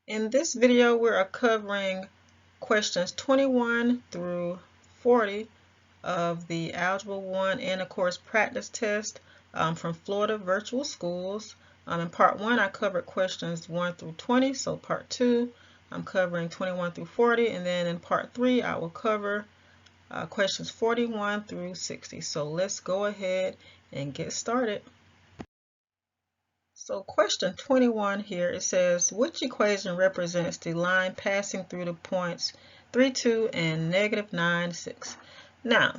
In this video, we are covering questions 21 through 40 of the Algebra 1 and, of course, practice test from Florida Virtual Schools. In part 1, I covered questions 1 through 20, so part 2, I'm covering 21 through 40, and then in part 3, I will cover questions 41 through 60. So let's go ahead and get started. So question 21 here, it says, which equation represents the line passing through the points 3, 2 and negative 9, 6? Now,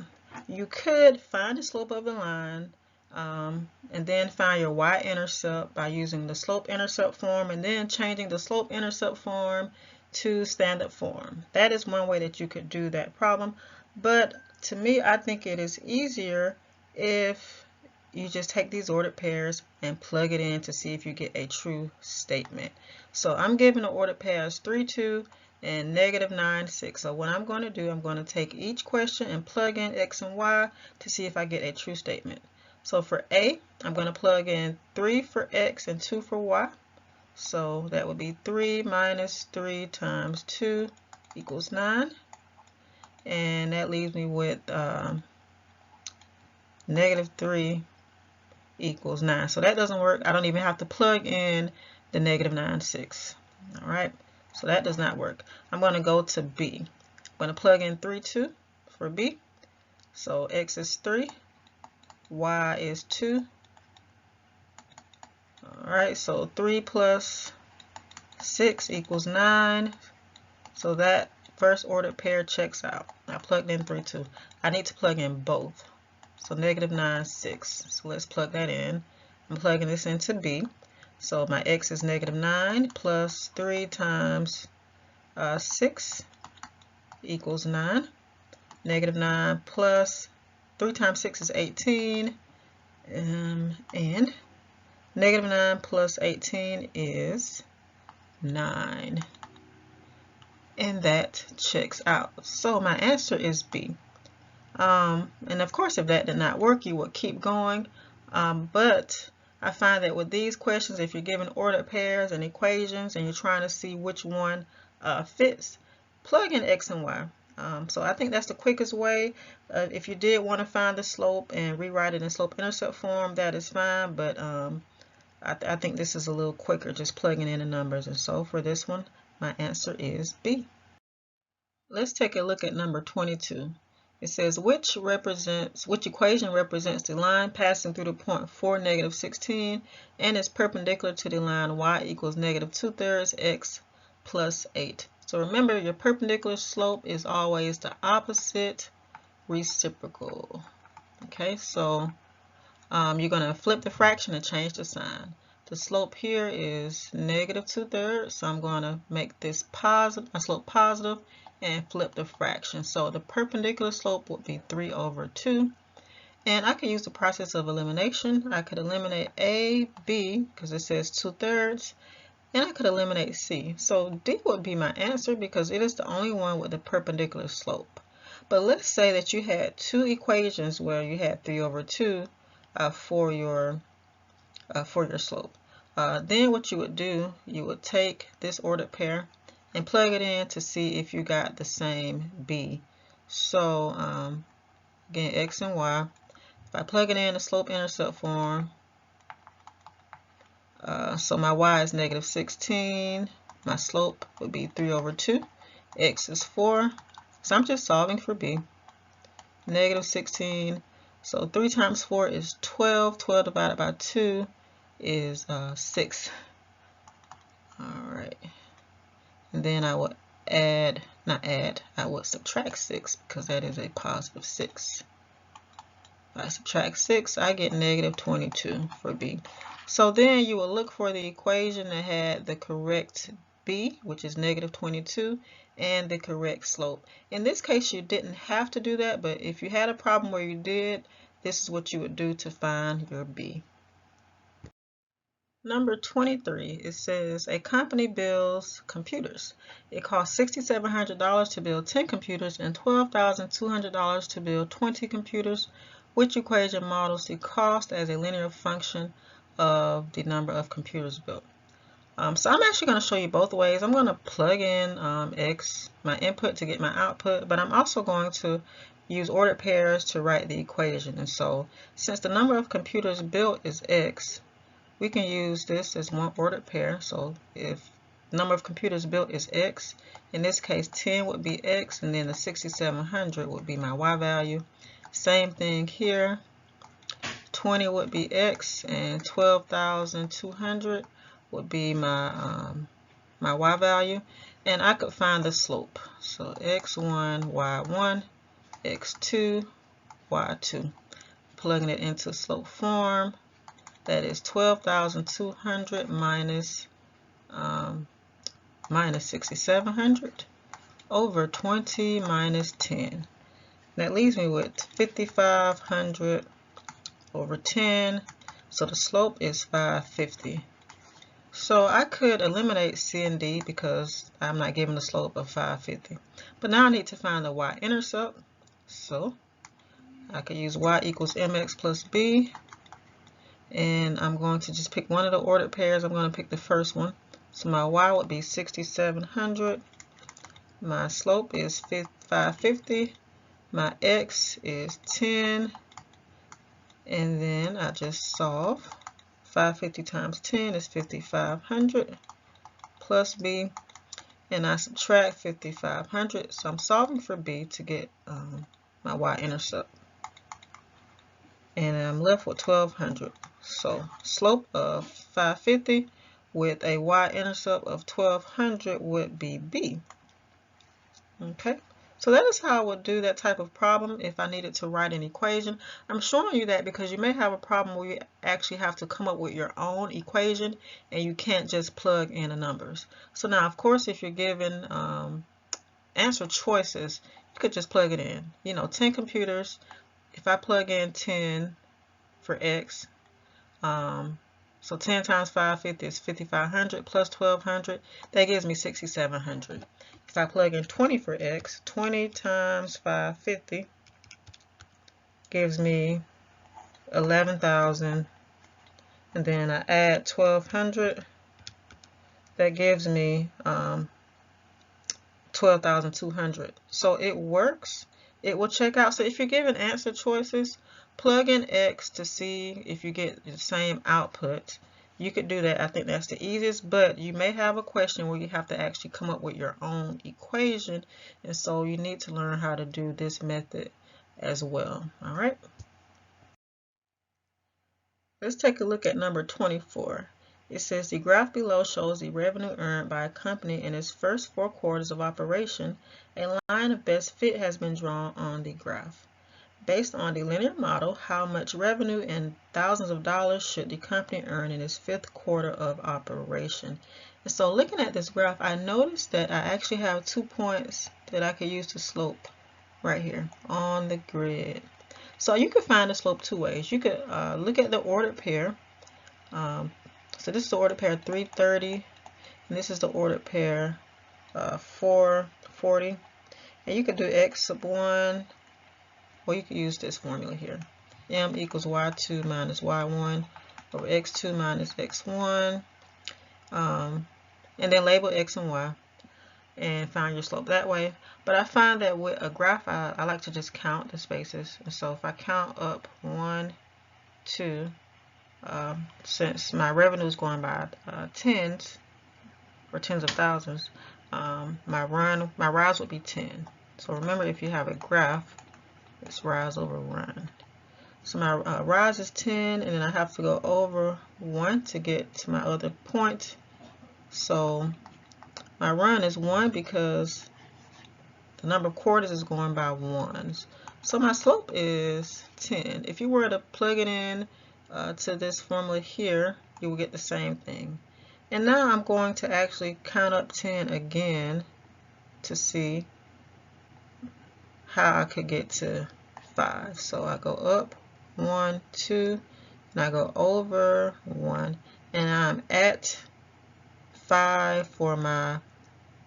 you could find the slope of the line and then find your y-intercept by using the slope-intercept form and then changing the slope-intercept form to standard form. That is one way that you could do that problem, but to me, I think it is easier if you just take these ordered pairs and plug it in to see if you get a true statement. So I'm given the ordered pairs 3, 2 and negative 9, 6. So what I'm going to do, I'm going to take each question and plug in x and y to see if I get a true statement. So for A, I'm going to plug in 3 for x and 2 for y. So that would be 3 minus 3 times 2 equals 9. And that leaves me with negative 3 equals 9. So that doesn't work. I don't even have to plug in the negative 9, 6. All right, so that does not work. I'm going to go to B. I'm going to plug in 3, 2 for B. So x is 3, y is 2. All right, so 3 plus 6 equals 9. So that first ordered pair checks out. I plugged in 3, 2. I need to plug in both. So negative 9, 6. So let's plug that in. I'm plugging this into B. So my x is negative 9 plus 3 times 6 equals 9. Negative 9 plus 3 times 6 is 18. And negative 9 plus 18 is 9. And that checks out. So my answer is B. And of course, if that did not work, you would keep going. But I find that with these questions, if you're given ordered pairs and equations and you're trying to see which one fits, plug in x and y. So I think that's the quickest way. If you did want to find the slope and rewrite it in slope-intercept form, that is fine. But I think this is a little quicker, just plugging in the numbers. And so for this one, my answer is B. Let's take a look at number 22. It says, which equation represents the line passing through the point 4, negative 16 and is perpendicular to the line y equals negative 2/3 x plus 8. So remember, your perpendicular slope is always the opposite reciprocal. Okay, so you're going to flip the fraction and change the sign. The slope here is negative 2/3, so I'm going to make this positive, my slope positive, and flip the fraction. So the perpendicular slope would be 3/2. And I could use the process of elimination. I could eliminate A, B, because it says 2/3, and I could eliminate C. So D would be my answer because it is the only one with the perpendicular slope. But let's say that you had two equations where you had 3/2 for your slope. Then what you would do, you would take this ordered pair and plug it in to see if you got the same B. So again, x and y. If I plug it in the slope-intercept form, so my y is negative 16. My slope would be 3/2. X is 4. So I'm just solving for B. Negative 16. So 3 times 4 is 12. 12 divided by 2 is 6. All right. And then I would I would subtract 6 because that is a positive 6. If I subtract 6, I get negative 22 for B. So then you will look for the equation that had the correct B, which is negative 22, and the correct slope. In this case, you didn't have to do that, but if you had a problem where you did, this is what you would do to find your B. Number 23, it says a company builds computers. It costs $6,700 to build 10 computers and $12,200 to build 20 computers. Which equation models the cost as a linear function of the number of computers built? So I'm actually going to show you both ways. I'm going to plug in x, my input, to get my output, but I'm also going to use ordered pairs to write the equation. And so since the number of computers built is x, we can use this as one ordered pair. So if the number of computers built is x, in this case 10 would be x, and then the 6700 would be my y value. Same thing here, 20 would be x, and 12,200 would be my my y value, and I could find the slope. So x1, y1, x2, y2. Plugging it into slope form, that is 12,200 minus 6,700 over 20 minus 10. That leaves me with 5,500 over 10. So the slope is 550. So I could eliminate C and D because I'm not given the slope of 550. But now I need to find the y-intercept. So I could use y equals mx plus b. And I'm going to just pick one of the ordered pairs. I'm going to pick the first one. So my y would be 6,700. My slope is 550. My x is 10. And then I just solve. 550 times 10 is 5,500 plus b, and I subtract 5,500. So I'm solving for b to get my y-intercept, and I'm left with 1,200. So slope of 550 with a y-intercept of 1,200 would be b. Okay. So that is how I would do that type of problem if I needed to write an equation. I'm showing you that because you may have a problem where you actually have to come up with your own equation and you can't just plug in the numbers. So now, of course, if you're given answer choices, you could just plug it in. You know, 10 computers, if I plug in 10 for x, so 10 times 550 is 5,500 plus 1,200, that gives me 6,700. If I plug in 20 for x, 20 times 550 gives me 11,000, and then I add 1,200, that gives me 12,200. So it works. It will check out. So if you're given answer choices, plug in x to see if you get the same output. You could do that. I think that's the easiest, but you may have a question where you have to actually come up with your own equation, and so you need to learn how to do this method as well. All right. Let's take a look at number 24. It says the graph below shows the revenue earned by a company in its first 4 quarters of operation. A line of best fit has been drawn on the graph. Based on the linear model, how much revenue in thousands of dollars should the company earn in its 5th quarter of operation? And so looking at this graph, I noticed that I actually have 2 points that I could use to slope right here on the grid. So you could find the slope 2 ways. You could look at the ordered pair. So this is the ordered pair 330, and this is the ordered pair 440. And you could do x sub 1. Well, you could use this formula here. M equals y2 minus y1 over x2 minus x1. And then label x and y and find your slope that way. But I find that with a graph, I like to just count the spaces. And so if I count up 1, 2, since my revenue is going by tens or tens of thousands, my rise would be 10. So remember, if you have a graph, it's rise over run. So my rise is 10, and then I have to go over 1 to get to my other point. So my run is 1 because the number of quarters is going by ones. So my slope is 10. If you were to plug it in to this formula here, you will get the same thing. And now I'm going to actually count up 10 again to see how I could get to 5. So I go up 1, 2, and I go over 1, and I'm at 5 for my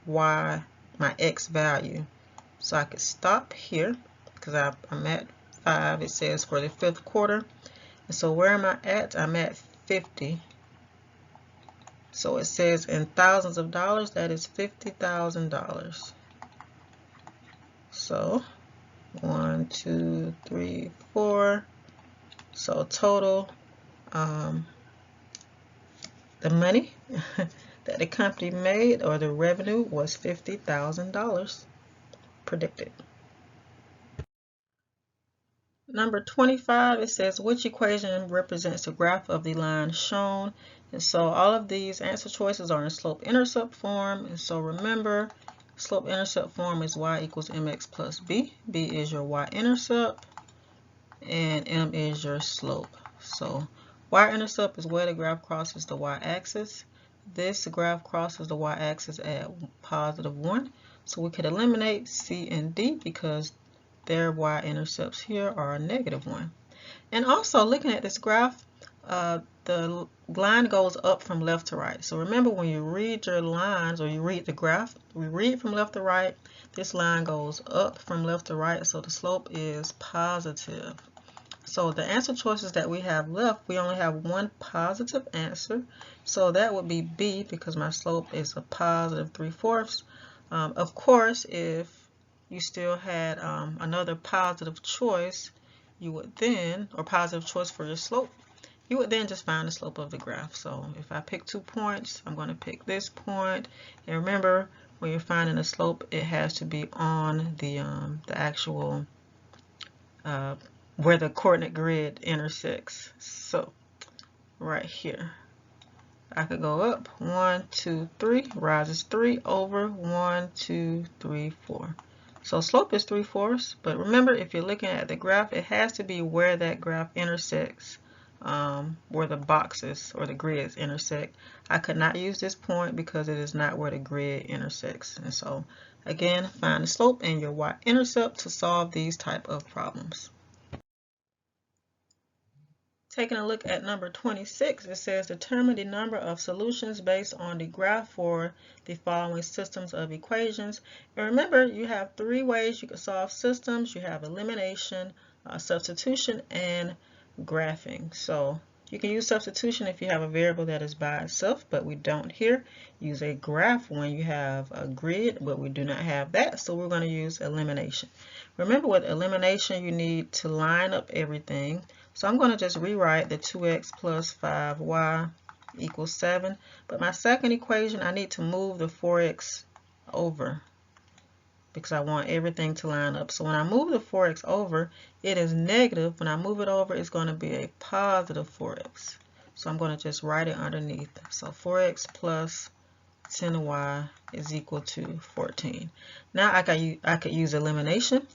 y, my x value. So I could stop here because I'm at 5. It says for the 5th quarter. And so where am I at? I'm at 50. So it says in thousands of dollars, that is $50,000. So 1, 2, 3, 4. So total, the money that the company made, or the revenue, was $50,000 predicted. Number 25, it says which equation represents the graph of the line shown. And so all of these answer choices are in slope-intercept form. And so remember, slope-intercept form is y equals mx plus b. B is your y-intercept, and m is your slope. So y-intercept is where the graph crosses the y-axis. This graph crosses the y-axis at +1. So we could eliminate C and D because their y-intercepts here are -1. And also, looking at this graph, the line goes up from left to right. So remember, when you read your lines, or you read the graph, we read from left to right. This line goes up from left to right, so the slope is positive. So the answer choices that we have left, we only have one positive answer. So that would be B, because my slope is a +3/4. Of course, if you still had another positive choice, you would then, or positive choice for your slope, you would then just find the slope of the graph. So if I pick 2 points, I'm going to pick this point. And remember, when you're finding a slope, it has to be on the actual where the coordinate grid intersects. So right here, I could go up 1, 2, 3, rises 3 over 1, 2, 3, 4. So slope is 3/4, but remember, if you're looking at the graph, it has to be where that graph intersects, where the boxes or the grids intersect. I could not use this point because it is not where the grid intersects. And so again, find the slope and your y-intercept to solve these type of problems. Taking a look at number 26, it says determine the number of solutions based on the graph for the following systems of equations. And remember, you have 3 ways you can solve systems. You have elimination, substitution, and graphing. So you can use substitution if you have a variable that is by itself, but we don't here. Use a graph when you have a grid, but we do not have that, so we're going to use elimination. Remember, with elimination, you need to line up everything. So I'm going to just rewrite the 2x plus 5y equals 7. But my second equation, I need to move the 4x over because I want everything to line up. So when I move the 4x over, it is negative. When I move it over, it's going to be a positive 4x. So I'm going to just write it underneath. So 4x plus 10y is equal to 14. Now I could use elimination.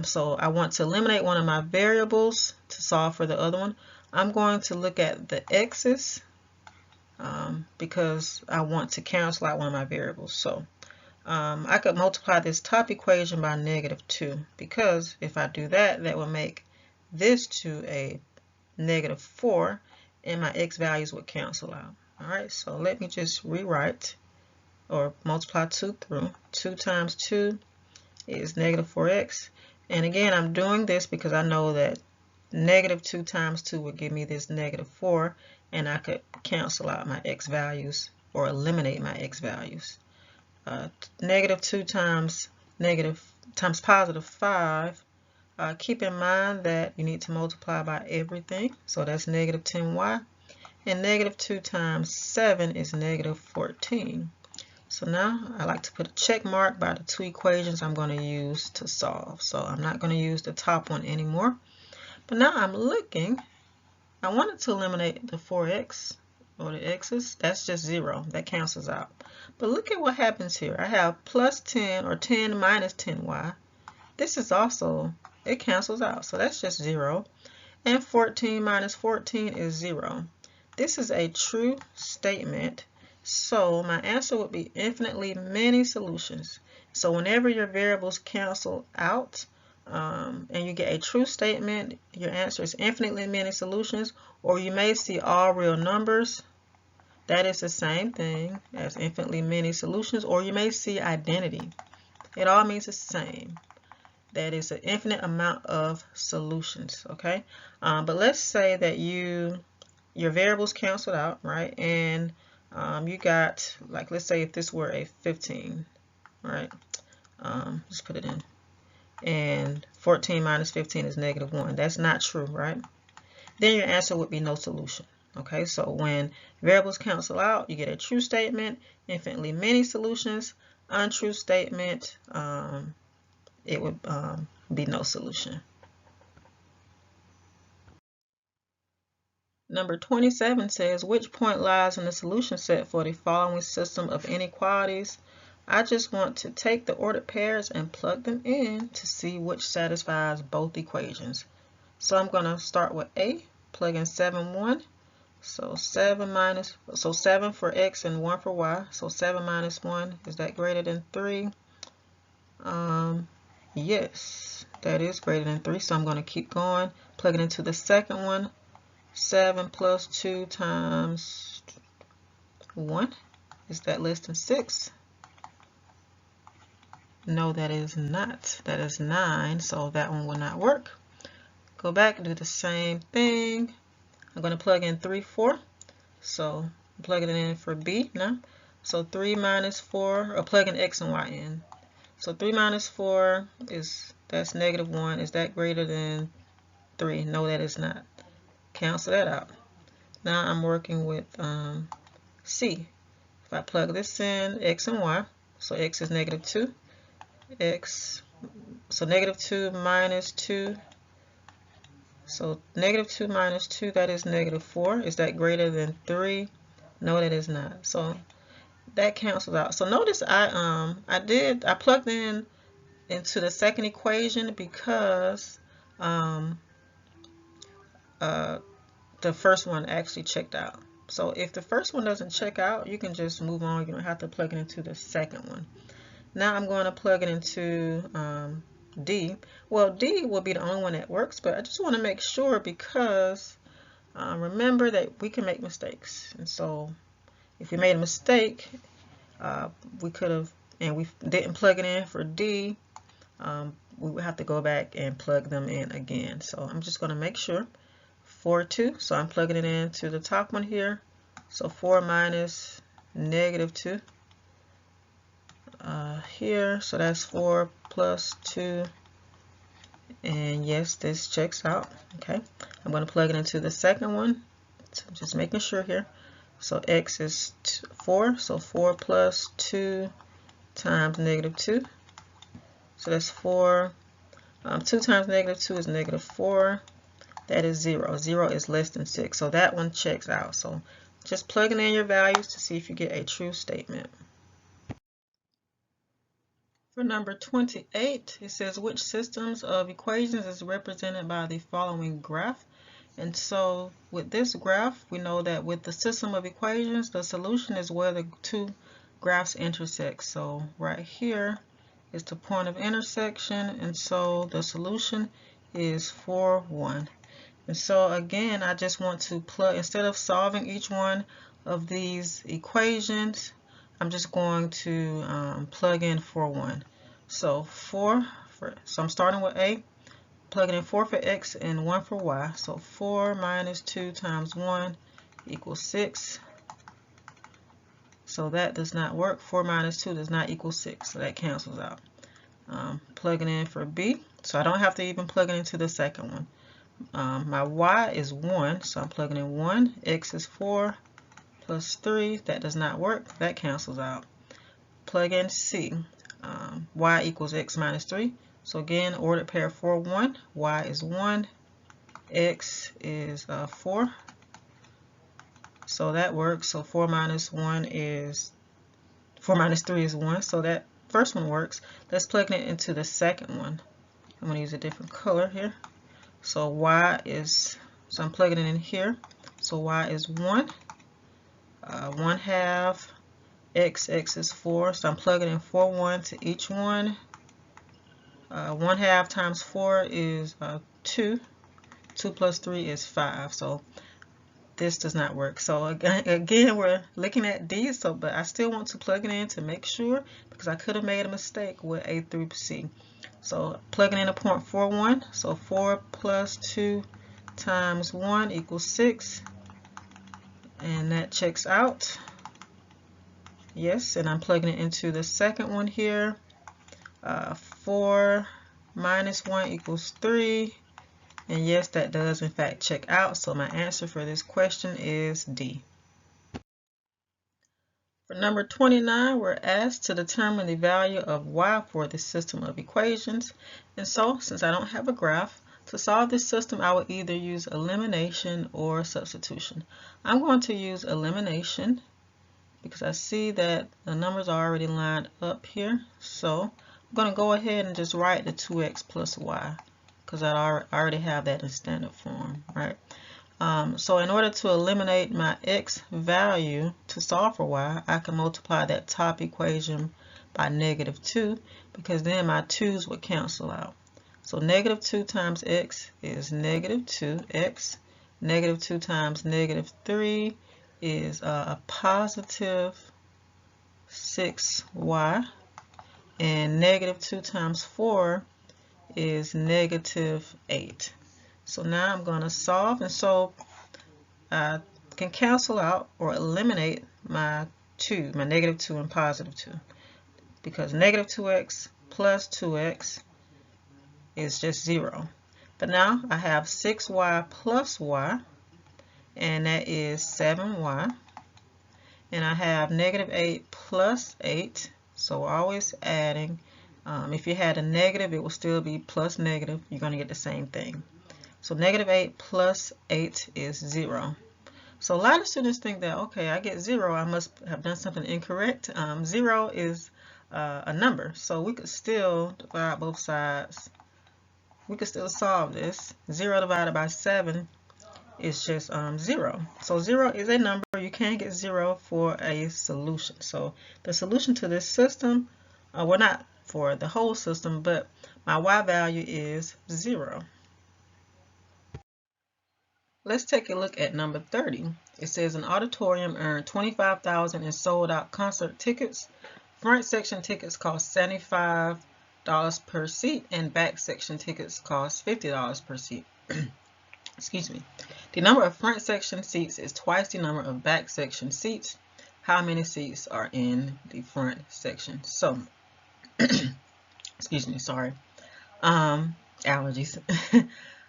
So I want to eliminate one of my variables to solve for the other one. I'm going to look at the x's because I want to cancel out one of my variables. So I could multiply this top equation by -2, because if I do that, that will make this to a -4, and my x values would cancel out. All right, so let me just rewrite or multiply 2 through. 2 times 2 is -4x. And again, I'm doing this because I know that -2 times 2 would give me this -4, and I could cancel out my x values or eliminate my x values. -2 times +5. Keep in mind that you need to multiply by everything, so that's -10y. And -2 times 7 is -14. So now I like to put a check mark by the 2 equations I'm going to use to solve. So I'm not going to use the top one anymore. But now I'm looking, I wanted to eliminate the 4x or the x's. That's just 0. That cancels out. But look at what happens here. I have plus 10 or 10 minus 10y. This is also, it cancels out. So that's just 0. And 14 minus 14 is 0. This is a true statement. So my answer would be infinitely many solutions. So whenever your variables cancel out and you get a true statement, your answer is infinitely many solutions, or you may see all real numbers. That is the same thing as infinitely many solutions, or you may see identity. It all means the same. That is an infinite amount of solutions, okay? But let's say that your variables canceled out, right? And you got, like, let's say if this were a 15, right? Let's put it in. And 14 minus 15 is -1. That's not true, right? Then your answer would be no solution. Okay, so when variables cancel out, you get a true statement, infinitely many solutions. Untrue statement, it would be no solution. Number 27 says, which point lies in the solution set for the following system of inequalities? I just want to take the ordered pairs and plug them in to see which satisfies both equations. So I'm going to start with A, plug in 7, 1. So 7 for x and 1 for y. So 7 minus 1, is that greater than 3? Yes, that is greater than 3. So I'm going to keep going. Plug it into the second one. 7 plus 2 times 1. Is that less than 6? No, that is not. That is 9, so that one will not work. Go back and do the same thing. I'm going to plug in 3, 4. So I'm plugging it in for B now. So 3 minus 4, or plug in x and y in. So 3 minus 4 that's -1. Is that greater than 3? No, that is not. Cancel that out. Now I'm working with C. If I plug this in, x and y, so x is -2. So -2 minus 2. So -2 minus 2, that is -4. Is that greater than 3? No, that is not. So that cancels out. So notice I plugged in into the second equation because the first one actually checked out. So if the first one doesn't check out, you can just move on. You don't have to plug it into the second one. Now I'm going to plug it into D. Well, D will be the only one that works, but I just want to make sure because remember that we can make mistakes. And so if we made a mistake, we could have, and we didn't plug it in for D, we would have to go back and plug them in again. So I'm just going to make sure. 4, 2, so I'm plugging it into the top one here. So 4 minus -2 here, so that's 4 plus 2, and yes, this checks out. Okay, I'm going to plug it into the second one, so I'm just making sure here. So x is 4, so 4 plus 2 times -2, so that's 4. 2 times -2 is -4. That is 0. 0 is less than 6. So that one checks out. So just plugging in your values to see if you get a true statement. For number 28, it says which systems of equations is represented by the following graph. And so with this graph, we know that with the system of equations, the solution is where the two graphs intersect. So right here is the point of intersection, and so the solution is 4, 1. And so again, I just want to plug, instead of solving each one of these equations, I'm just going to plug in 4, 1. So so I'm starting with A, plugging in 4 for x and 1 for y. So 4 minus 2 times 1 equals 6. So that does not work. 4 minus 2 does not equal 6. So that cancels out. Plugging in for B. So I don't have to even plug it into the second one. My y is 1, so I'm plugging in 1. X is 4 plus 3. That does not work. That cancels out. Plug in C. Y equals x minus 3. So again, ordered pair 4, 1. Y is 1. X is 4. So that works. So 4 minus 3 is 1. So that first one works. Let's plug it into the second one. I'm going to use a different color here. So so I'm plugging it in here. So y is 1. 1/2. X is 4. So I'm plugging in 4, 1 to each one. 1/2 times 4 is 2. 2 plus 3 is 5. So this does not work. So again, we're looking at D. But I still want to plug it in to make sure, because I could have made a mistake with A through C. So plugging in a point 4, 1. So 4 plus 2 times 1 equals 6. And that checks out. Yes, and I'm plugging it into the second one here. 4 minus 1 equals 3. And yes, that does in fact check out. So my answer for this question is D. For number 29, we're asked to determine the value of y for this system of equations. And so, since I don't have a graph, to solve this system, I will either use elimination or substitution. I'm going to use elimination because I see that the numbers are already lined up here. So I'm going to go ahead and just write the 2x plus y because I already have that in standard form, right? So in order to eliminate my x value to solve for y, I can multiply that top equation by -2 because then my 2's would cancel out. So -2 times x is -2x. -2 times -3 is a positive 6y. And -2 times 4 is -8. So now I'm going to solve, and so I can cancel out or eliminate my -2 and +2, because -2x plus 2x is just 0. But now I have 6y plus y, and that is 7y. And I have -8 plus 8, so always adding. If you had a negative, it will still be plus negative. You're going to get the same thing. So -8 plus 8 is 0. So a lot of students think that, okay, I get 0, I must have done something incorrect. 0 is a number, so we could still divide both sides. We could still solve this. 0 divided by 7 is just 0. So 0 is a number. You can't get 0 for a solution. So the solution to this system, well, not for the whole system, but my y value is 0. Let's take a look at number 30. It says an auditorium earned $25,000 and sold out concert tickets. Front section tickets cost $75 per seat and back section tickets cost $50 per seat. Excuse me. The number of front section seats is twice the number of back section seats. How many seats are in the front section? So, excuse me, sorry. Allergies.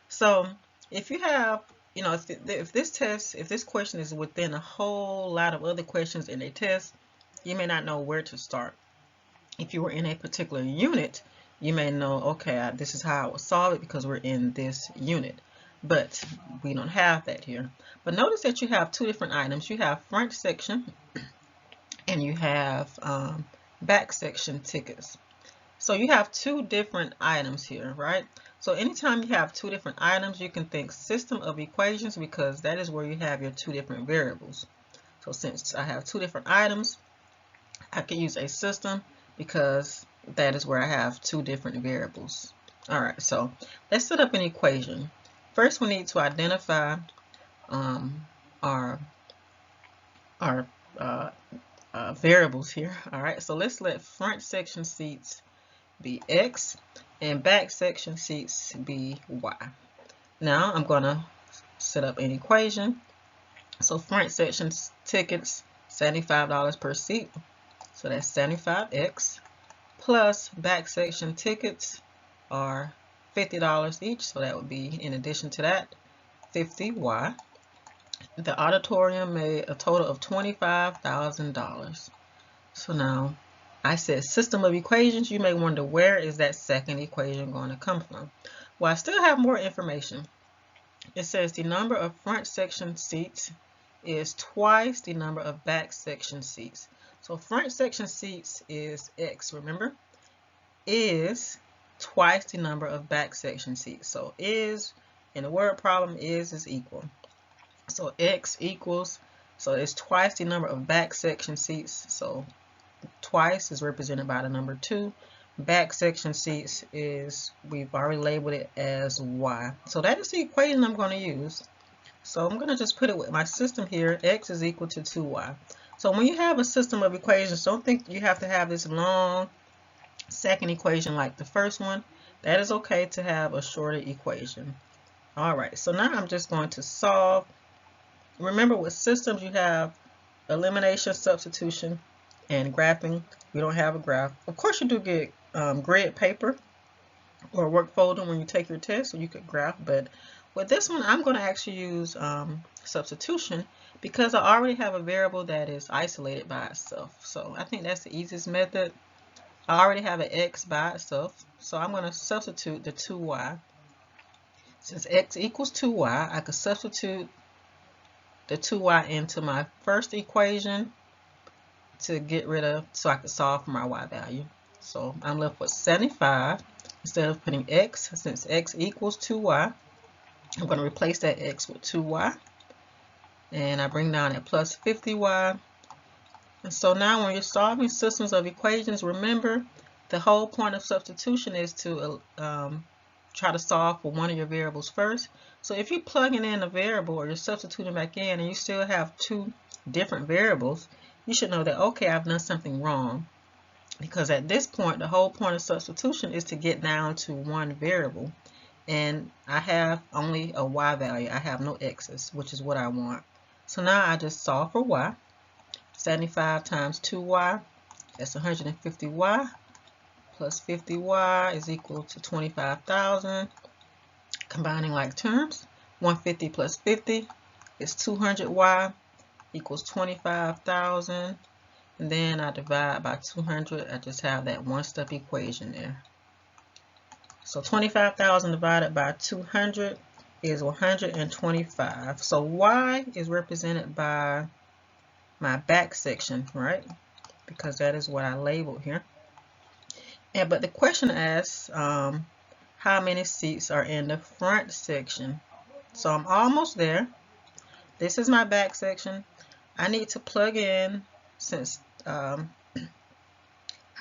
So, if you have, you know, if this question is within a whole lot of other questions in a test, you may not know where to start. If you were in a particular unit, you may know, okay, this is how I would solve it because we're in this unit. But we don't have that here. But notice that you have two different items. You have front section and you have back section tickets. So you have two different items here, right? So anytime you have two different items, you can think system of equations because that is where you have your two different variables. So since I have two different items, I can use a system because that is where I have two different variables. All right, so let's set up an equation. First, we need to identify our variables here. All right, so let's let front section seats be x and back section seats be y. Now I'm going to set up an equation. So front section tickets, $75 per seat. So that's 75x plus back section tickets are $50 each. So that would be, in addition to that, 50y. The auditorium made a total of $25,000. So now I said system of equations. You may wonder, where is that second equation going to come from? Well, I still have more information. It says the number of front section seats is twice the number of back section seats. So front section seats is x, remember? Is twice the number of back section seats. So is, in the word problem, is equal. So x equals, so it's twice the number of back section seats. So twice is represented by the number 2. Back section seats is, we've already labeled it as y. So that is the equation I'm going to use. So I'm going to just put it with my system here. X is equal to 2y. So when you have a system of equations, don't think you have to have this long second equation like the first one. That is okay to have a shorter equation. All right, so now I'm just going to solve. Remember, with systems, you have elimination, substitution, And graphing, we don't have a graph. Of course, you do get grid paper or work folder when you take your test, so you could graph. But with this one, I'm going to actually use substitution because I already have a variable that is isolated by itself. So I think that's the easiest method. I already have an x by itself, so I'm going to substitute the 2y. Since x equals 2y, I could substitute the 2y into my first equation to get rid of, so I could solve for my y value. So I'm left with 75. Instead of putting x, since x equals 2y, I'm going to replace that x with 2y. And I bring down that plus 50y. And so now when you're solving systems of equations, remember the whole point of substitution is to try to solve for one of your variables first. So if you're plugging in a variable or you're substituting back in and you still have two different variables, you should know that, okay, I've done something wrong. Because at this point, the whole point of substitution is to get down to one variable. And I have only a y value. I have no x's, which is what I want. So now I just solve for y. 75 times 2y, that's 150y, plus 50y is equal to 25,000. Combining like terms, 150 plus 50 is 200y, equals 25,000. And then I divide by 200. I just have that one-step equation there. So 25,000 divided by 200 is 125. So y is represented by my back section, right? Because that is what I labeled here. And but the question asks how many seats are in the front section. So I'm almost there. This is my back section. I need to plug in, since I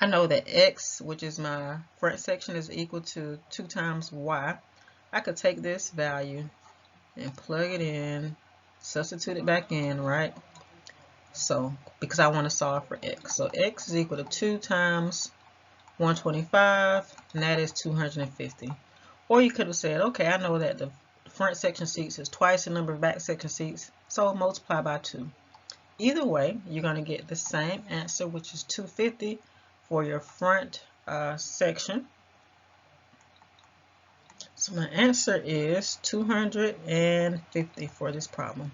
know that x, which is my front section, is equal to 2 times y. I could take this value and plug it in, substitute it back in, right? So, because I want to solve for x. So x is equal to 2 times 125, and that is 250. Or you could have said, okay, I know that the front section seats is twice the number of back section seats, so multiply by 2. Either way, you're going to get the same answer, which is 250 for your front section. So my answer is 250 for this problem.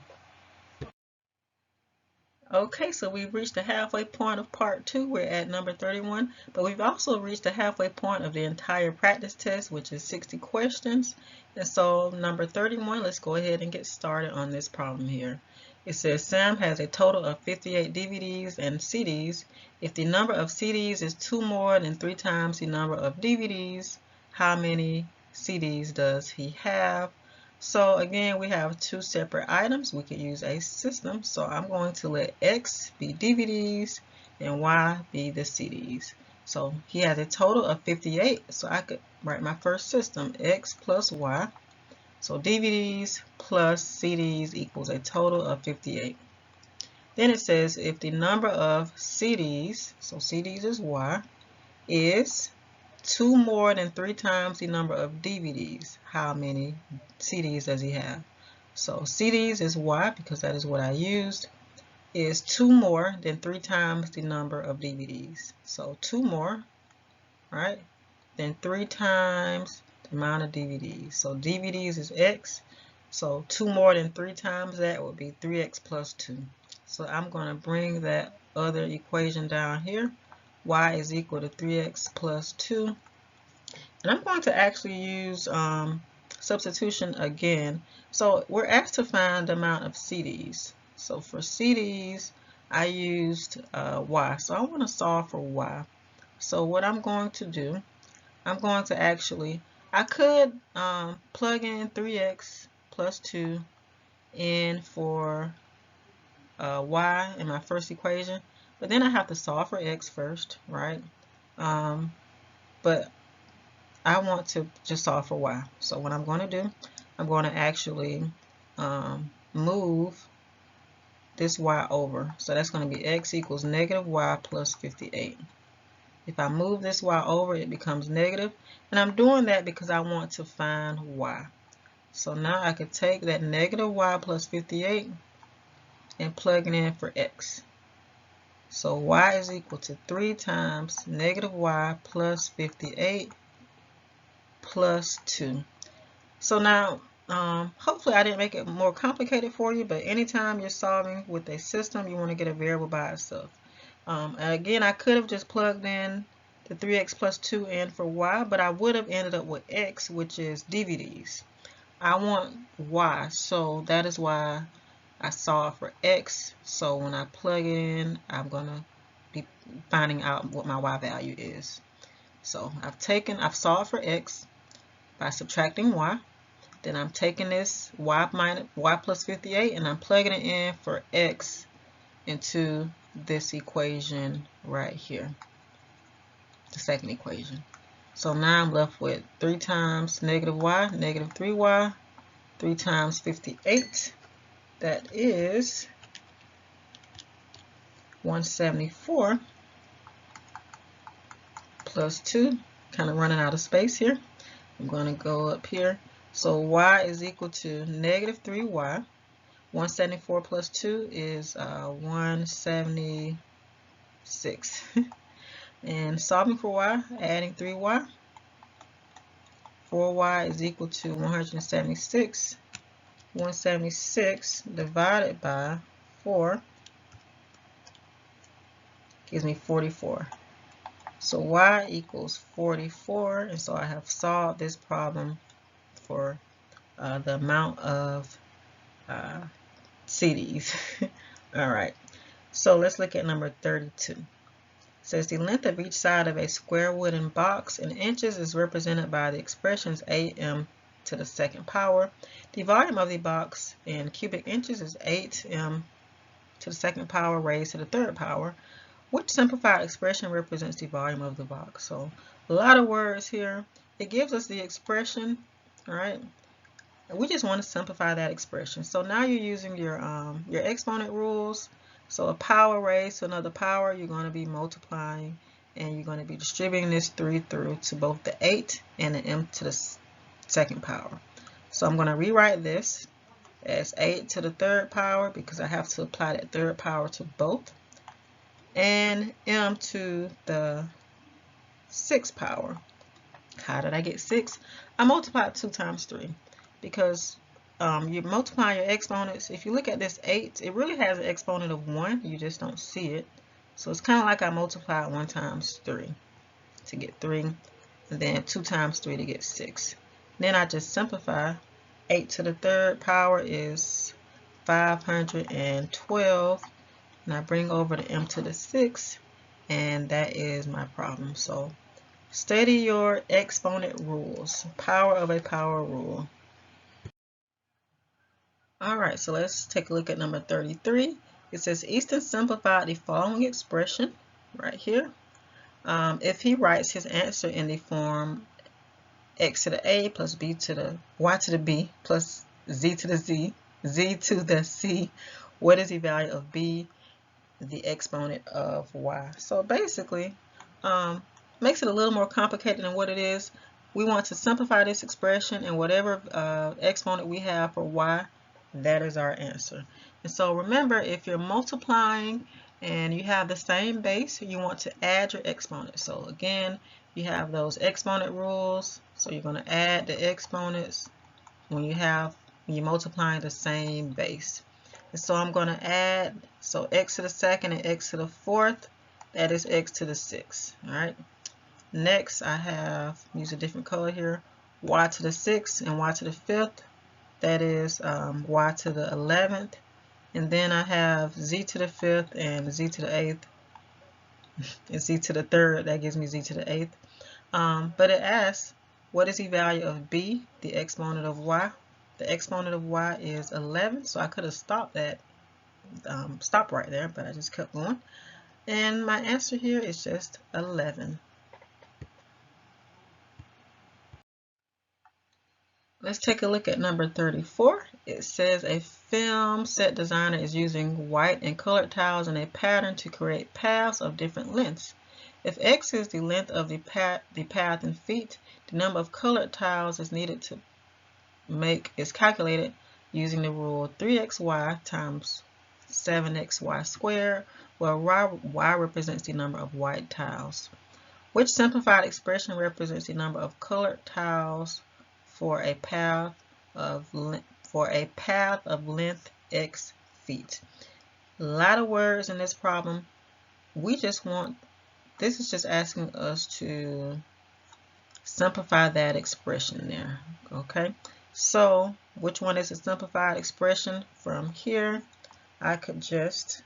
Okay, so we've reached the halfway point of part 2. We're at number 31, but we've also reached the halfway point of the entire practice test, which is 60 questions. And so number 31, let's go ahead and get started on this problem here. It says Sam has a total of 58 DVDs and CDs. If the number of CDs is 2 more than 3 times the number of DVDs, how many CDs does he have? So again, we have two separate items. We could use a system. So I'm going to let X be DVDs and Y be the CDs. So he has a total of 58. So I could write my first system, X plus Y. So DVDs plus CDs equals a total of 58. Then it says if the number of CDs, so CDs is Y, is 2 more than 3 times the number of DVDs, how many CDs does he have? So CDs is Y, because that is what I used, is 2 more than 3 times the number of DVDs. So 2 more, right, then 3 times the amount of DVDs. So DVDs is X, so 2 more than 3 times that would be 3X plus 2. So I'm going to bring that other equation down here. Y is equal to 3x plus 2. And I'm going to actually use substitution again. So we're asked to find the amount of CDs. So for CDs, I used Y. So I want to solve for Y. So what I'm going to do, I'm going to actually, I could plug in 3x plus 2 in for Y in my first equation. But then I have to solve for x first, right? But I want to just solve for y. So what I'm going to do, I'm going to actually move this y over. So that's going to be x equals negative y plus 58. If I move this y over, it becomes negative. And I'm doing that because I want to find y. So now I could take that negative y plus 58 and plug it in for x. So y is equal to 3 times negative y plus 58 plus 2. So now, hopefully I didn't make it more complicated for you, but anytime you're solving with a system, you want to get a variable by itself. And again, I could have just plugged in the 3x plus 2 in for y, but I would have ended up with x, which is DVDs. I want y, so that is why I solve for x. So when I plug it in, I'm going to be finding out what my y value is. So I've solved for x by subtracting y. Then I'm taking this y plus 58 and I'm plugging it in for x into this equation right here, the second equation. So now I'm left with 3 times negative y, negative 3y, 3 times 58, that is 174 plus 2, kind of running out of space here. I'm going to go up here. So y is equal to negative 3y. 174 plus 2 is 176. And solving for y, adding 3y. 4y is equal to 176. 176 divided by 4 gives me 44. So y equals 44, and so I have solved this problem for the amount of CDs. All right, so let's look at number 32. It says the length of each side of a square wooden box in inches is represented by the expressions am to the second power. The volume of the box in cubic inches is 8m to the second power raised to the third power. Which simplified expression represents the volume of the box? So a lot of words here. It gives us the expression, all right? We just want to simplify that expression. So now you're using your exponent rules. So a power raised to another power, you're going to be multiplying and you're going to be distributing this 3 through to both the 8 and the m to the second power. So I'm going to rewrite this as 8 to the third power because I have to apply that third power to both, and m to the sixth power. How did I get 6? I multiplied 2 times 3 because you multiply your exponents. If you look at this 8, it really has an exponent of 1. You just don't see it. So it's kind of like I multiplied 1 times 3 to get 3, and then 2 times 3 to get 6. Then I just simplify. 8 to the third power is 512. And I bring over the m to the 6, and that is my problem. So study your exponent rules, power of a power rule. All right, so let's take a look at number 33. It says Easton simplified the following expression right here. If he writes his answer in the form x to the a plus b to the y to the b plus z to the z to the c, what is the value of b, the exponent of y? So basically, makes it a little more complicated than what it is. We want to simplify this expression, and whatever exponent we have for y, that is our answer. And so remember, if you're multiplying and you have the same base, you want to add your exponent. So again, you have those exponent rules. So you're going to add the exponents when you're multiplying the same base. And so I'm going to add, so x to the second and x to the fourth, that is x to the sixth. All right. Next, I have, use a different color here, y to the sixth and y to the fifth, that is y to the 11th. And then I have z to the fifth and z to the 8th, and z to the third, that gives me z to the 8th. But it asks, what is the value of b, the exponent of y? The exponent of y is 11, so I could have stopped right there, but I just kept going. And my answer here is just 11. Let's take a look at number 34. It says a film set designer is using white and colored tiles in a pattern to create paths of different lengths. If x is the length of the path in feet, the number of colored tiles is needed to make is calculated using the rule 3xy times 7xy squared, where y represents the number of white tiles. Which simplified expression represents the number of colored tiles for a path of length x feet? A lot of words in this problem. This is just asking us to simplify that expression there. Okay, so which one is a simplified expression? From here, I could just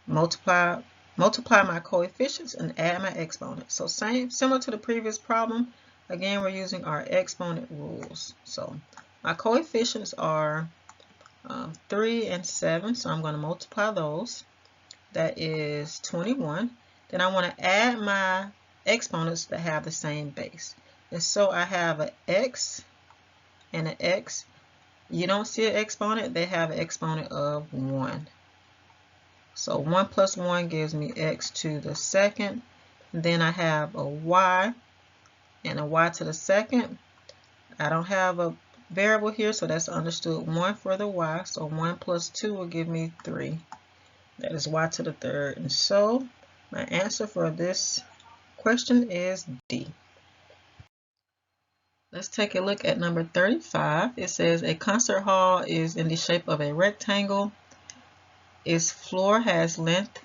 multiply my coefficients and add my exponents. So similar to the previous problem, again, we're using our exponent rules. So my coefficients are 3 and 7, so I'm going to multiply those. That is 21. Then I want to add my exponents that have the same base. And so I have an x and an x. You don't see an exponent, they have an exponent of 1. So 1 plus 1 gives me x to the second. Then I have a y and a y to the second. I don't have a variable here, so that's understood 1 for the y. So 1 plus 2 will give me 3. That is y to the third. And so my answer for this question is D. Let's take a look at number 35. It says a concert hall is in the shape of a rectangle. Its floor has length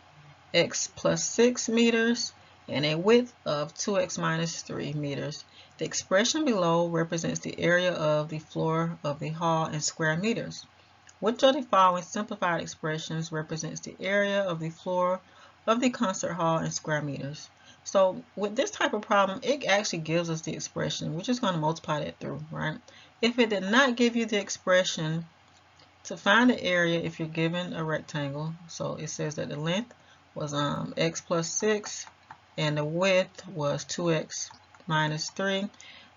x plus 6 meters and a width of 2x minus 3 meters. The expression below represents the area of the floor of the hall in square meters. Which of the following simplified expressions represents the area of the floor of the concert hall in square meters? So with this type of problem, it actually gives us the expression. We're just going to multiply that through, right? If it did not give you the expression, to find the area, if you're given a rectangle, so it says that the length was x plus 6 and the width was 2x minus 3.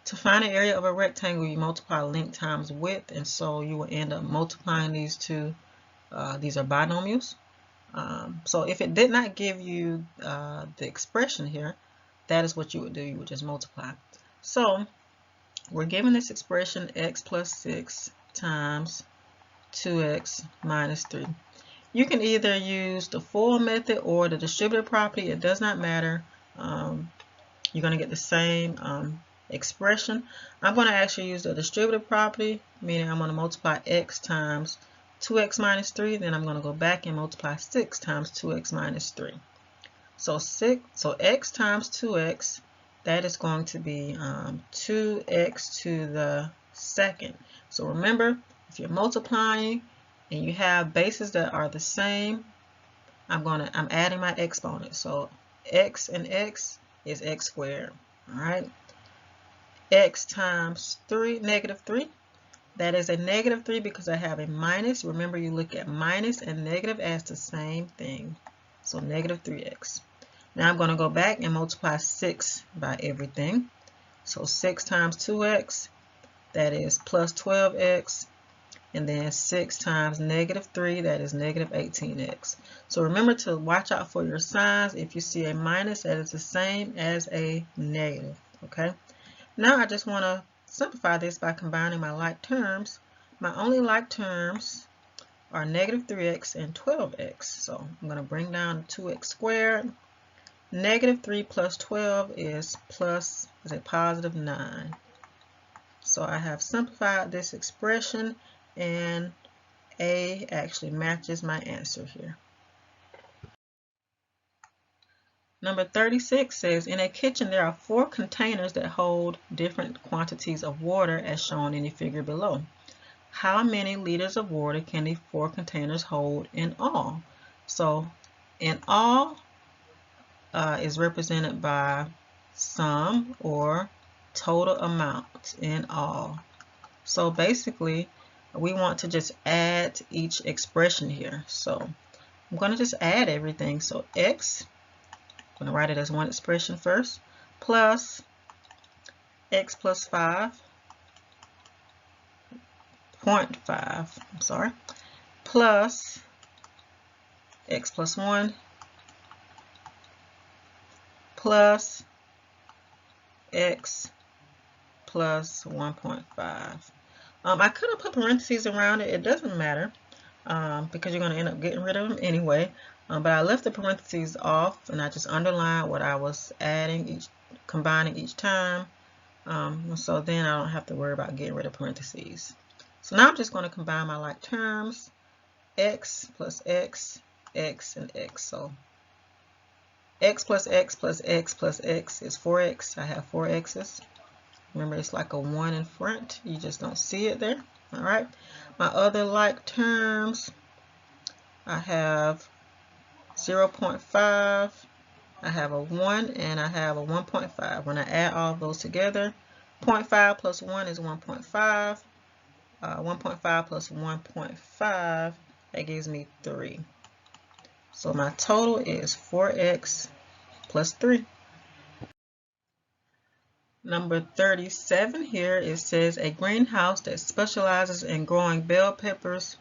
To find the area of a rectangle, you multiply length times width, and so you will end up multiplying these two. These are binomials. So if it did not give you the expression here, that is what you would do. You would just multiply. So we're given this expression x plus 6 times 2x minus 3. You can either use the full method or the distributive property. It does not matter. You're going to get the same expression. I'm going to actually use the distributive property, meaning I'm going to multiply x times 2x minus 3. Then I'm going to go back and multiply 6 times 2x minus 3. So x times 2x, that is going to be 2x to the second. So remember, if you're multiplying and you have bases that are the same, I'm adding my exponent. So x and x is x squared. All right. X times 3, negative 3. That is a negative 3 because I have a minus. Remember, you look at minus and negative as the same thing. So negative 3x. Now I'm going to go back and multiply 6 by everything. So 6 times 2x, that is plus 12x. And then 6 times negative 3, that is negative 18x. So remember to watch out for your signs. If you see a minus, that is the same as a negative. Okay. Now I just want to simplify this by combining my like terms. My only like terms are negative 3x and 12x. So I'm going to bring down 2x squared. Negative 3 plus 12 is a positive 9. So I have simplified this expression, and A actually matches my answer here. Number 36 says, in a kitchen there are 4 containers that hold different quantities of water as shown in the figure below. How many liters of water can the 4 containers hold in all? So in all is represented by sum or total amount in all. So basically we want to just add each expression here. So I'm going to just add everything. So x, I'm going to write it as one expression first, plus x plus 5, 0.5, I'm sorry, plus x plus 1, plus x plus 1.5. I could have put parentheses around it. It doesn't matter because you're going to end up getting rid of them anyway. But I left the parentheses off and I just underlined what I was adding, combining each time. So then I don't have to worry about getting rid of parentheses. So now I'm just going to combine my like terms, x plus x, x, and x. So x plus x plus x plus x is 4x. I have 4 x's. Remember, it's like a 1 in front. You just don't see it there. All right. My other like terms, I have 0.5, I have a 1, and I have a 1.5. When I add all of those together, 0.5 plus 1 is 1.5. 1.5 plus 1.5, that gives me 3. So my total is 4x plus 3. Number 37 here, it says a greenhouse that specializes in growing bell peppers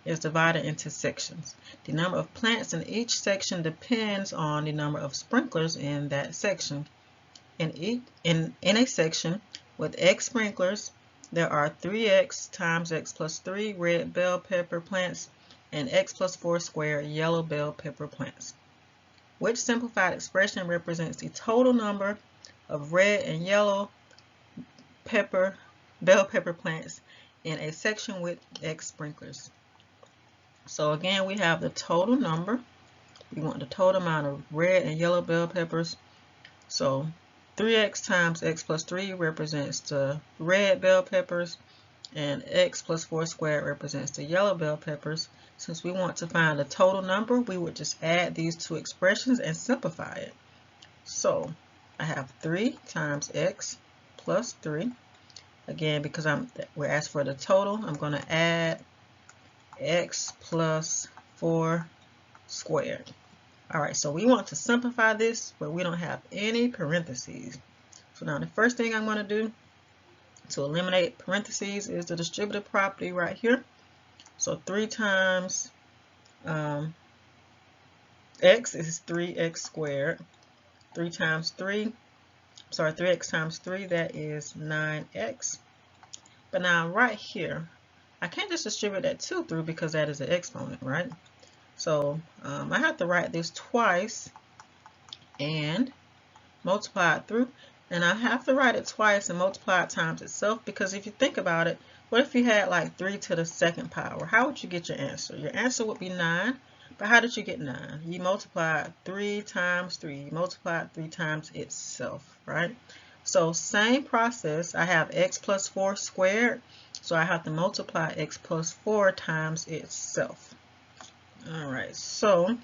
is divided into sections. The number of plants in each section depends on the number of sprinklers in that section. In a section with x sprinklers, there are 3x times x plus 3 red bell pepper plants and x plus 4 squared yellow bell pepper plants. Which simplified expression represents the total number of red and yellow bell pepper plants in a section with x sprinklers? So again, we have the total number. We want the total amount of red and yellow bell peppers. So 3x times x plus 3 represents the red bell peppers, and x plus 4 squared represents the yellow bell peppers. Since we want to find the total number, we would just add these two expressions and simplify it. So I have 3 times x plus 3. Again, because we're asked for the total, I'm going to add x plus 4 squared. All right, so we want to simplify this, but we don't have any parentheses. So now the first thing I'm going to do to eliminate parentheses is the distributive property right here. So 3 times x is 3x squared. 3x times 3, that is 9x. But now right here, I can't just distribute that 2 through because that is an exponent, right? So I have to write this twice and multiply it through. And I have to write it twice and multiply it times itself, because if you think about it, what if you had like 3 to the second power? How would you get your answer? Your answer would be 9. But how did you get 9? You multiplied 3 times 3. You multiplied 3 times itself, right? So same process. I have x plus 4 squared. So I have to multiply x plus 4 times itself. All right, so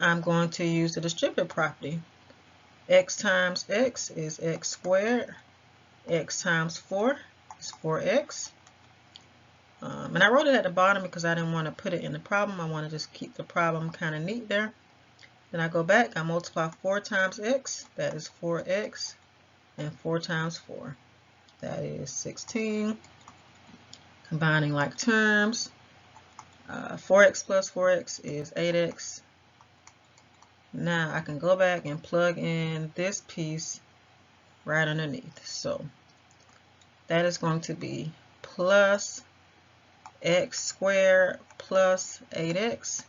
I'm going to use the distributive property. X times x is x squared. X times 4 is 4x. And I wrote it at the bottom because I didn't want to put it in the problem. I want to just keep the problem kind of neat there. Then I go back, I multiply 4 times x, that is 4x, and 4 times 4, that is 16. Combining like terms, 4x plus 4x is 8x. Now I can go back and plug in this piece right underneath. So that is going to be plus x squared plus 8x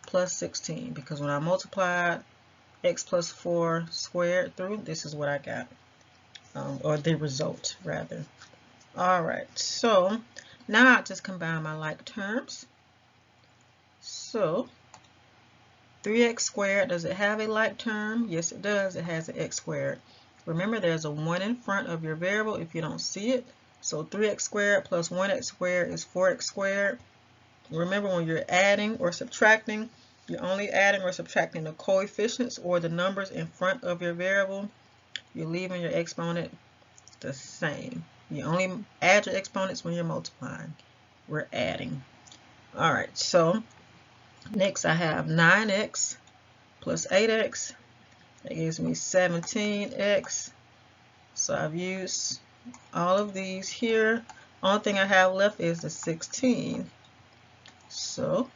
plus 16, because when I multiplied x plus 4 squared through, this is what I got, or the result rather. All right, so now I just combine my like terms. So 3x squared, does it have a like term? Yes, it does. It has an x squared. Remember, there's a 1 in front of your variable if you don't see it. So 3x squared plus 1x squared is 4x squared. Remember, when you're adding or subtracting, you're only adding or subtracting the coefficients or the numbers in front of your variable. You're leaving your exponent the same. You only add your exponents when you're multiplying. We're adding. All right, so next I have 9x plus 8x. That gives me 17x. So I've used all of these here. Only thing I have left is the 16. So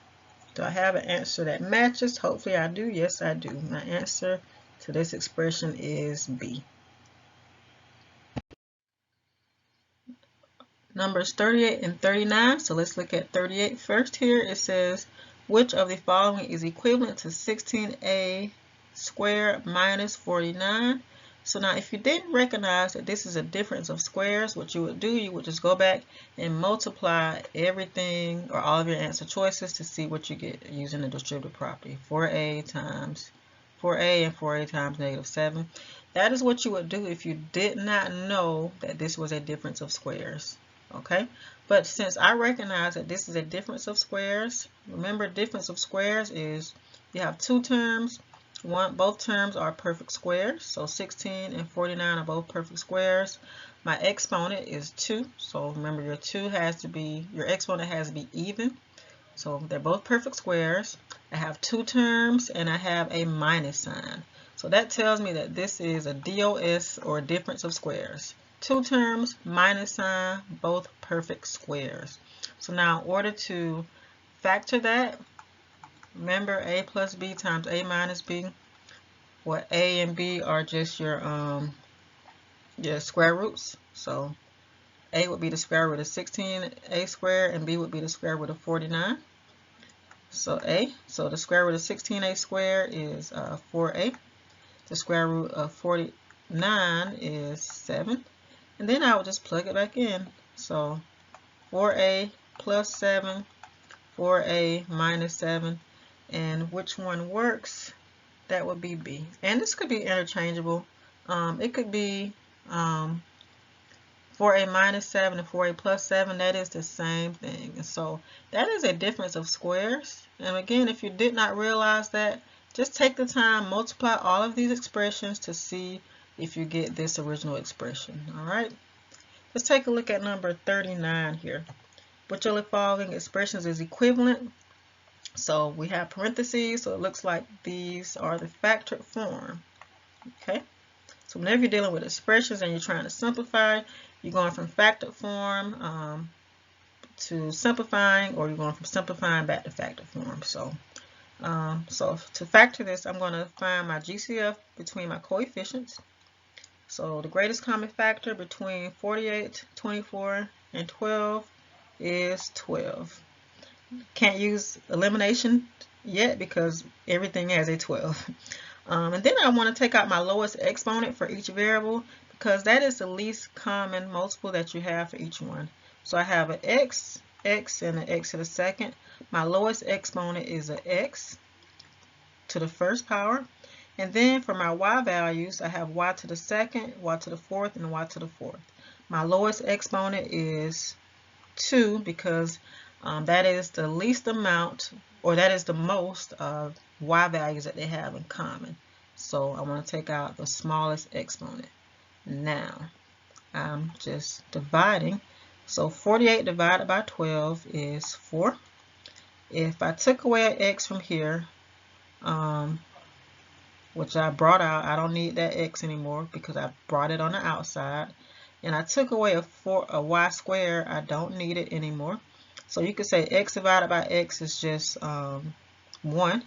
do I have an answer that matches? Hopefully I do. Yes, I do. My answer to this expression is B. Numbers 38 and 39. So let's look at 38 first here. It says Which of the following is equivalent to 16a squared minus 49? So now if you didn't recognize that this is a difference of squares, what you would do, you would just go back and multiply everything or all of your answer choices to see what you get using the distributive property. 4a times 4a and 4a times negative 7. That is what you would do if you did not know that this was a difference of squares. Okay, but since I recognize that this is a difference of squares, remember difference of squares is you have two terms. Both terms are perfect squares, so 16 and 49 are both perfect squares. My exponent is 2, so remember your exponent has to be even. So they're both perfect squares. I have two terms and I have a minus sign. So that tells me that this is a DOS or difference of squares. Two terms, minus sign, both perfect squares. So now in order to factor that, remember a plus b times a minus b, where a and b are just your square roots. So a would be the square root of 16a squared and b would be the square root of 49. So the square root of 16a squared is 4a. The square root of 49 is 7. And then I would just plug it back in. So 4a plus 7, 4a minus 7. And which one works? That would be B. And this could be interchangeable. It could be 4a minus 7 and 4a plus 7. That is the same thing. And so that is a difference of squares. And again, if you did not realize that, just take the time, multiply all of these expressions to see if you get this original expression. All right. Let's take a look at number 39 here. Which of the following expressions is equivalent? So we have parentheses, so it looks like these are the factored form. Okay, so whenever you're dealing with expressions and you're trying to simplify, you're going from factored form to simplifying, or you're going from simplifying back to factored form. So, so to factor this, I'm going to find my GCF between my coefficients. So the greatest common factor between 48, 24, and 12 is 12. Can't use elimination yet because everything has a 12. And then I want to take out my lowest exponent for each variable because that is the least common multiple that you have for each one. So I have an x, and an x to the second. My lowest exponent is an x to the first power. And then for my y values, I have y to the second, y to the fourth, and y to the fourth. My lowest exponent is 2 because that is the least amount, or that is the most of y values that they have in common. So I want to take out the smallest exponent. Now I'm just dividing. So 48 divided by 12 is 4. If I took away an x from here, which I brought out, I don't need that x anymore because I brought it on the outside. And I took away a y squared, I don't need it anymore. So you could say x divided by x is just 1,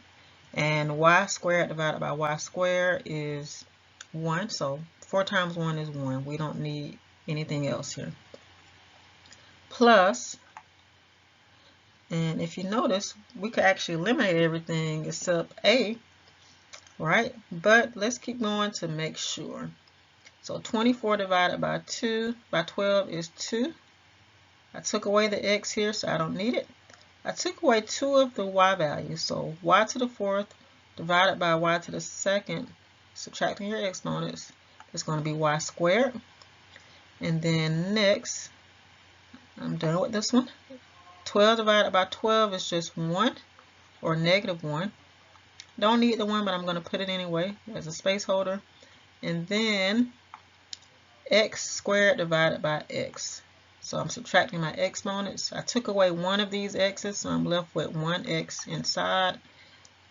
and y squared divided by y squared is 1. So 4 times 1 is 1. We don't need anything else here. Plus, and if you notice, we could actually eliminate everything except a, right? But let's keep going to make sure. So 24 divided by 12 is 2. I took away the x here, so I don't need it. I took away 2 of the y values, so y to the fourth divided by y to the second, subtracting your exponents, is going to be y squared. And then next, I'm done with this one. 12 divided by 12 is just 1, or negative 1. Don't need the 1, but I'm going to put it anyway as a spaceholder. And then x squared divided by x. So I'm subtracting my exponents. I took away one of these x's, so I'm left with 1x inside.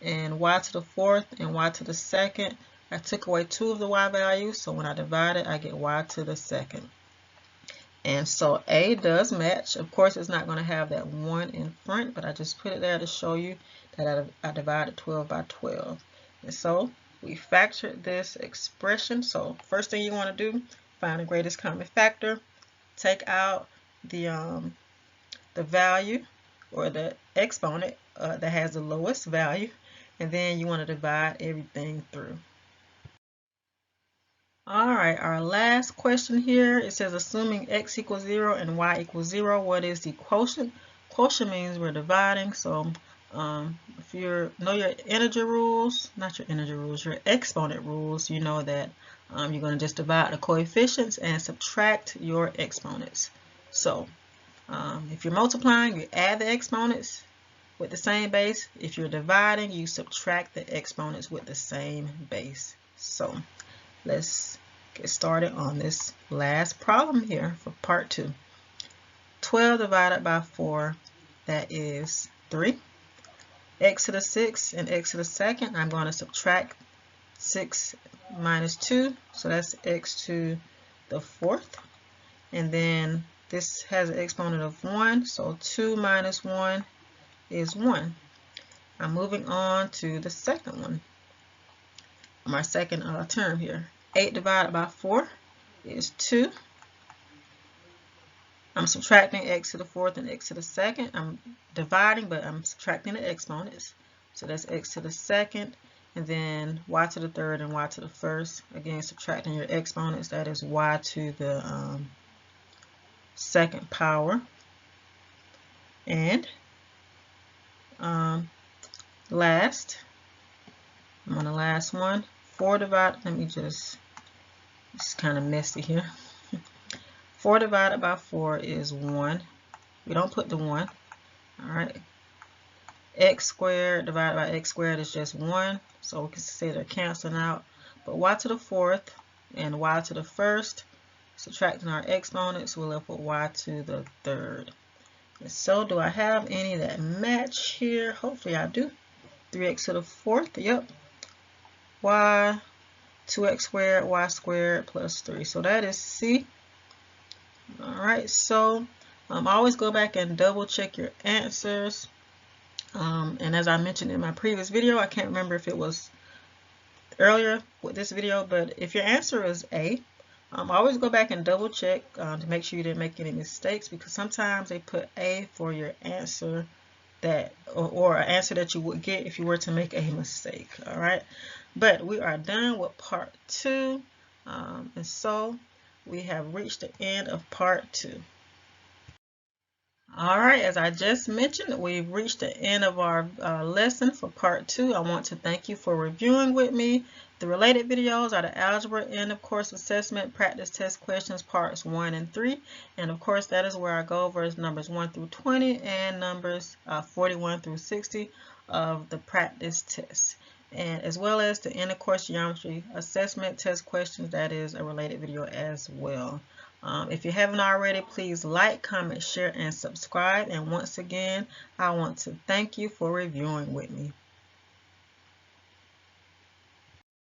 And y to the fourth and y to the second, I took away 2 of the y values, so when I divide it, I get y to the second. And so A does match. Of course, it's not going to have that 1 in front, but I just put it there to show you that I divided 12 by 12. And so we factored this expression. So first thing you want to do, find the greatest common factor. Take out the value or the exponent that has the lowest value, and then you want to divide everything through. All right, our last question here, it says assuming x equals 0 and y equals 0, what is the quotient? Quotient means we're dividing, so if you know your integer rules, not your integer rules, your exponent rules, you know that you're going to just divide the coefficients and subtract your exponents. So if you're multiplying, you add the exponents with the same base. If you're dividing, you subtract the exponents with the same base. So let's get started on this last problem here for part 2. 12 divided by 4, that is 3. X to the 6th and x to the 2nd, I'm going to subtract 6 minus 2, so that's x to the 4th. And then this has an exponent of 1, so 2 minus 1 is 1. I'm moving on to the second one, my second term here. 8 divided by 4 is 2. I'm subtracting x to the 4th and x to the 2nd. I'm dividing, but I'm subtracting the exponents. So that's x to the 2nd, and then y to the 3rd and y to the 1st. Again, subtracting your exponents, that is y to the 2nd power. And last, I'm on the last one. 4 divided, let me just, it's kind of messy here. 4 divided by 4 is 1. We don't put the 1. All right. X squared divided by x squared is just 1. So we can say they're canceling out. But y to the 4th and y to the 1st, subtracting our exponents, we're left with y to the 3rd. And so do I have any that match here? Hopefully I do. 3x to the 4th, yep. Y, 2x squared, y squared plus 3. So that is C. Alright, so always go back and double check your answers. And as I mentioned in my previous video, I can't remember if it was earlier with this video, but if your answer is A, always go back and double check to make sure you didn't make any mistakes, because sometimes they put A for your answer that, or an answer that you would get if you were to make a mistake. All right, but we are done with part 2, and so we have reached the end of part 2. All right, as I just mentioned, we've reached the end of our lesson for part 2. I want to thank you for reviewing with me. The related videos are the Algebra End of Course Assessment Practice Test Questions Parts 1 and 3. And of course, that is where I go over numbers 1 through 20 and numbers 41 through 60 of the practice test. And as well as the End of Course Geometry Assessment Test Questions, that is a related video as well. If you haven't already, please like, comment, share, and subscribe. And once again, I want to thank you for reviewing with me.